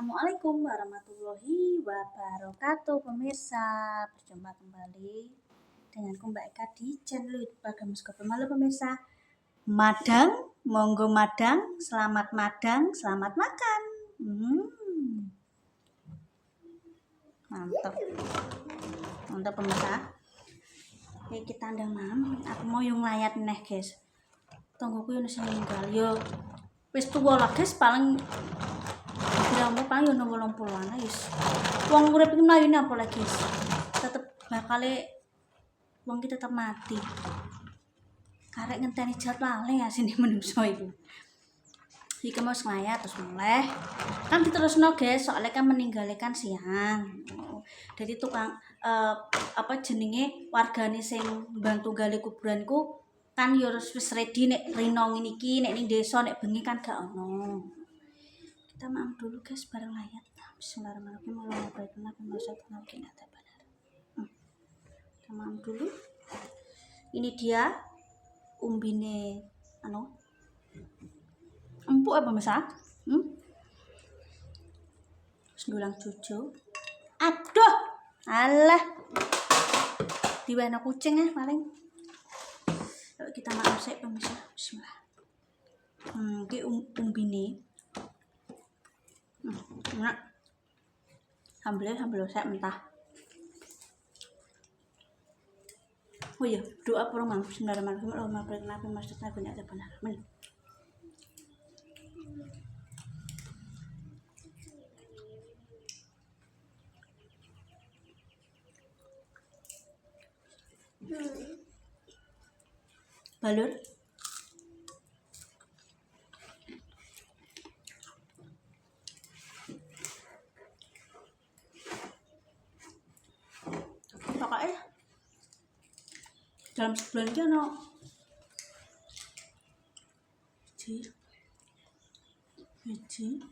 Assalamualaikum warahmatullahi wabarakatuh pemirsa. Berjumpa kembali denganku Mbak Eka di channel Pagamus Malu pemirsa. Madang, monggo madang, selamat makan. Mantap pemirsa. Oke, kita ndang aku mau yung layat neh guys. Tonggoku yo sing ninggal yo. Wis tuwa lah guys, paling umur paling yo 80-an guys. Wong urip iki mlayune apa lagi guys? Tetep bakale wong ki tetep mati. Karek ngenteni jadwale asine menungso iku. Iki mau nglayat terus mulai. Kan diterusno guys, soalnya kan meninggalkan siang. Jadi tukang apa jenenge wargane sing bantu gali kuburanku kan yo wis ready nek rino ngene iki, nek ning desa nek bengi kan gak ono. Kita maaf dulu guys bareng layat. Bismillahirrahmanirrahim. Kita maaf dulu. Ini dia umbine empuk apa misal? Sendulang cucu. Aduh, alah. Diwana kucing ya paling. Yuk kita makan sik pemirsa. Bismillah. Iki umbine. Enak. Sambel sik mentah. Oh iya, doa para mang Bismillahirrahmanirrahim. Allahumma barik lana fi masjidina banyak benar. Amin. Balur pokoknya dalam sebulan itu ada biji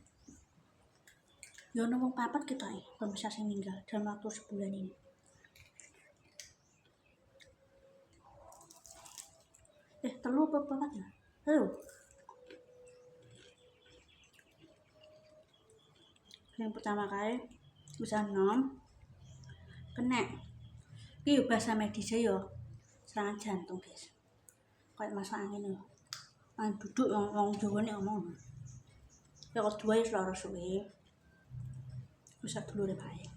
ya nomong papat kita pemirsa yang meninggal dalam waktu sebulan ini. Telu apa papat ya? Telu. Yang pertama kali bisa 6 kena ini bahasa medisnya yo serangan jantung guys, kayak masuk angin loh, duduk yang Jawa nih ngomong ya kedua ya selara suwe bisa dulu deh baik.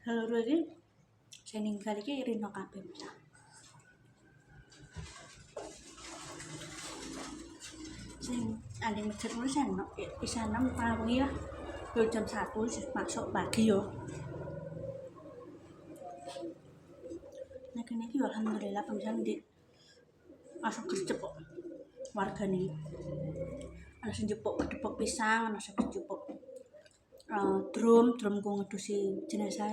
Lalu lagi saya ninggal lagi rino kabeh bisa. Sing ada masjid nulisan di sana pagi ya, jam 1 masuk pagi yo. Nah kini alhamdulillah pemirsa di masuk kerja kok warga nih. Ada sing jepuk kedepok pisang, ada sing jepuk drum ku ngedusi jenazah.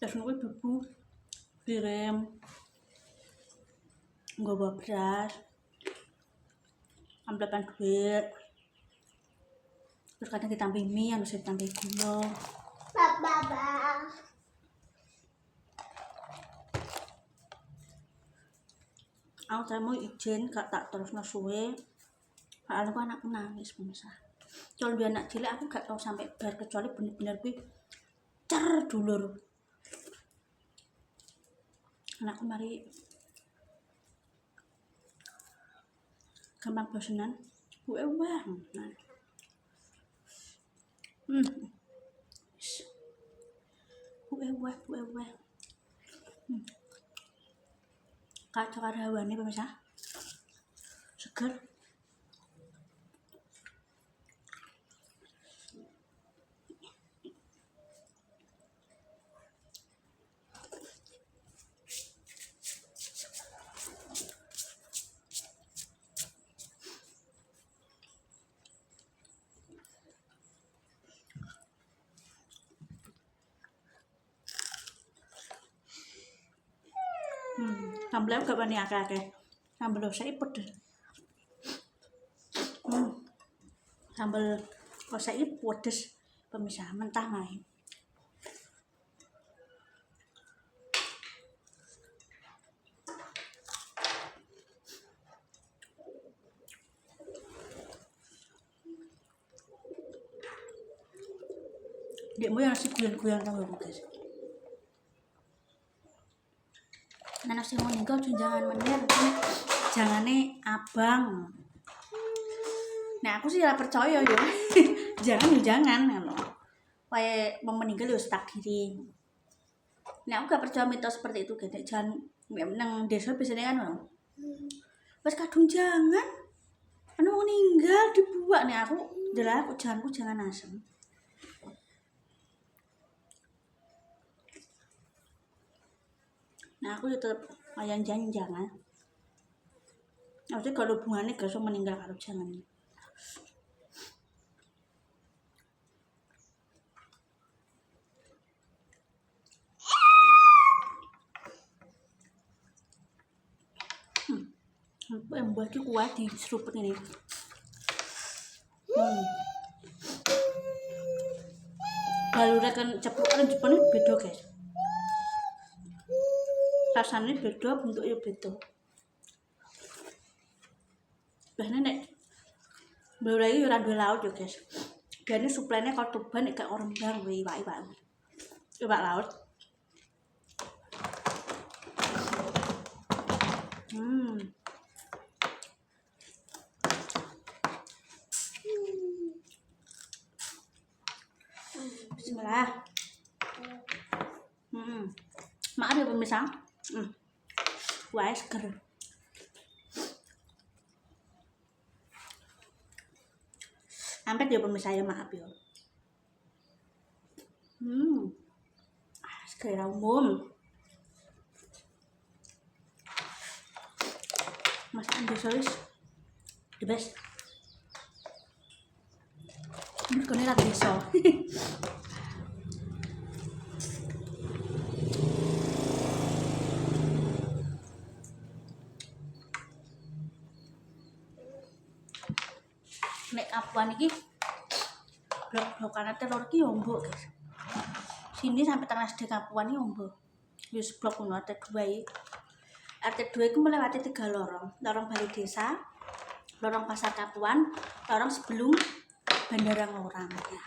Terus nunggu bubu kirim nggak bawa beras, amplepan duit, terus kadang ditambah mie, harus ditambah gula. Aku tak mau izin gak tak terus suwe, soalnya aku anakku nangis pemirsa. Kalau dia anak cilik aku gak tahu sampai bar kecuali bener-bener gue cer dulur. Anakku mari gampang bosenan, gue wah. Gue. Kacau hawane pemirsa. Seger. Sambelnya gak bani akeh-akeh. Sambel osek pedes. Sambel osek pedes pemirsa, mentah main. Dekmu yang nasi guyon-guyon tau gak guys. Nah nasi meninggal jangan menir, jangane abang. Nah aku sih ora percaya yo. jangan ngono. Kayak mau meninggal yo tak diri. Nah aku gak percaya mitos seperti itu gitu. Jangan nang desa biasanya kan ngono. Pas kadung jangan. Anu meninggal dibuat nih aku jelas aku jangan asem. Nah aku tetep ayang jangan. Maksudnya kalau hubungannya gak usah meninggal kalau jangan. Yang buat kuat di seruput ini. Balure kan ceplukan Jepang ini beda guys. Rasanya beda, bentuknya beda. Biasanya nek balure iki ora duwe laut yo guys. Biasanya suplainya kalau Tuban nek gak orang bang iwak. Iwak laut. Bismillah. Maaf ya pemirsa. Wah, seger. Sampai dia pemirsa ya maaf ya. Seger umum. Masakan desa wis the best. Ini kone ra desa. Nek Kapuan iki blok-blokan teror ki yo mbok guys. Sini sampai tengah SD Kapuan iki mbok. Wis blok ngono RT 2 iki. RT 2 itu melewati 3 lorong. Lorong Balai Desa, lorong Pasar Kapuan, lorong sebelum Bandara Ngurang ya.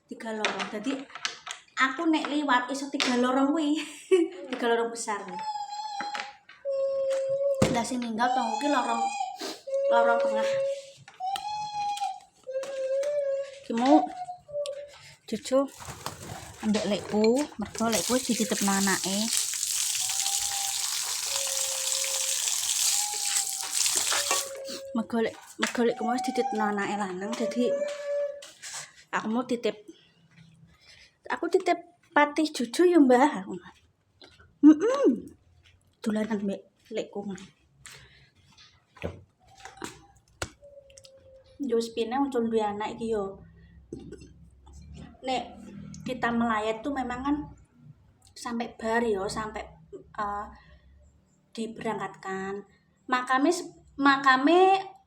3 lorong. Jadi aku nek liwat iso 3 lorong kuwi. 3 lorong besar nih. Lah sing ninggal tonggo ki lorong tengah. Ki mau cucu ambek lekku, mergo lekku wis dititipno anake. Megolek mau dititipno anake lanang, jadi aku titip patih cucu ya mbah aku. Dolanan mbek lekku. Yo spine muncul duwe anak iki yo. Nek kita melayat tuh memang kan sampai bar yo, sampai diberangkatkan. Makame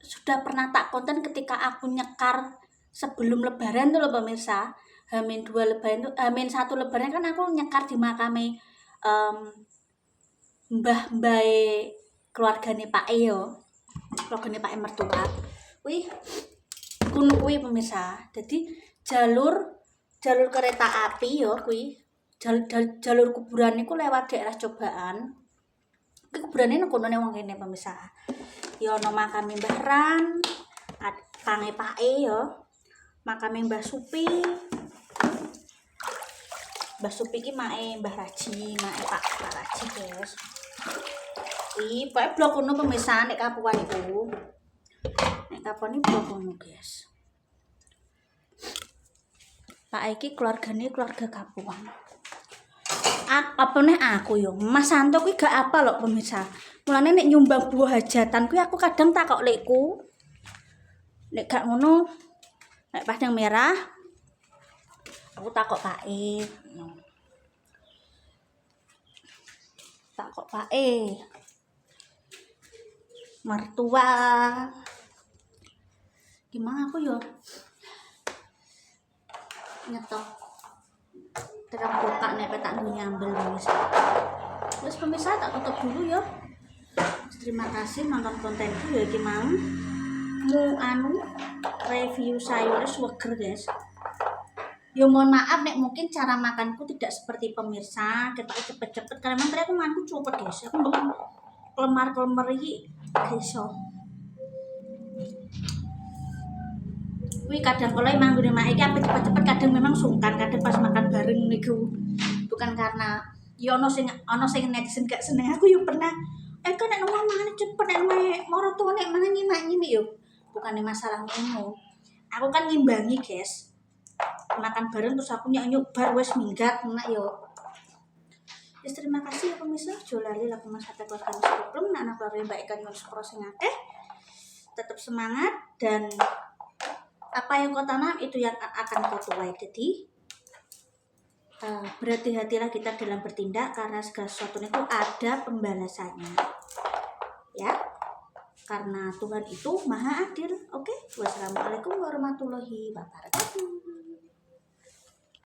sudah pernah tak konten ketika aku nyekar sebelum lebaran tuh loh pemirsa. Hamin 2 lebaran tuh, Hamin 1 lebaran kan aku nyekar di makame mbah keluargane Pak E yo. Keluargane Pak E mertua. Wih, kuno kuwi pemirsa. Jadi jalur kereta api yo kuwi. Jalur kuburan niku lewat daerah Cobaan. Kuburane nang kono wong kene pemirsa. Ya ana makame Mbah Ran, pange Pak E yo. Makame Mbah Supi. Mbah Supi ki mae Mbah Raji, mae Pak Raji, guys. Iki pokoke blok kono pemirsa nek Kapuan iku. Nek Kapuan iki blok kono, guys. Pak iki keluargane keluarga Kapuan. Apa nih aku yo Mas Santo kuwi gak apa lho pemirsa. Mulane nek nyumbang buah hajatan kuwi aku kadang takok lekku. Nek gak ngono nek Padang Merah aku takok Pak E. tak kok bae mertua gimana aku yo nyetok terang buka nek tak nyambel pemirsa. Terus pemirsa tak tutup dulu ya. Terima kasih nonton kontenku ya iki mau review sayur seger guys. Ya mohon maaf nek mungkin cara makanku tidak seperti pemirsa, kita cepet-cepet karena memang tadi aku mantu cepet guys. Aku belum kelemar iki guys. Kuwi kadang kalau emang gue mak iki apik cepet-cepet kadang memang sungkan, kadang pas makan bareng niku. Bukan karena ya ono sing netizen gak seneng aku yo pernah kan nek ngomong mangan cepet nek moro tuwa nek mangan nyimak-nyimik yo. Bukannya masalah ngono. Aku kan ngimbangi guys. Makan bareng terus aku nyobar wes minggat enak yo. Yes, terima kasih ya pemirsa. Jolali laku masyarakat keluarga sebelum anak keluarga Mbak Ika Nyuwun sepuro sing akeh. Tetap semangat dan apa yang kau tanam itu yang akan kau tuai. Jadi berhati-hatilah kita dalam bertindak karena segala sesuatu itu ada pembalasannya. Ya. Karena Tuhan itu Maha Adil. Oke. Wassalamualaikum warahmatullahi wabarakatuh.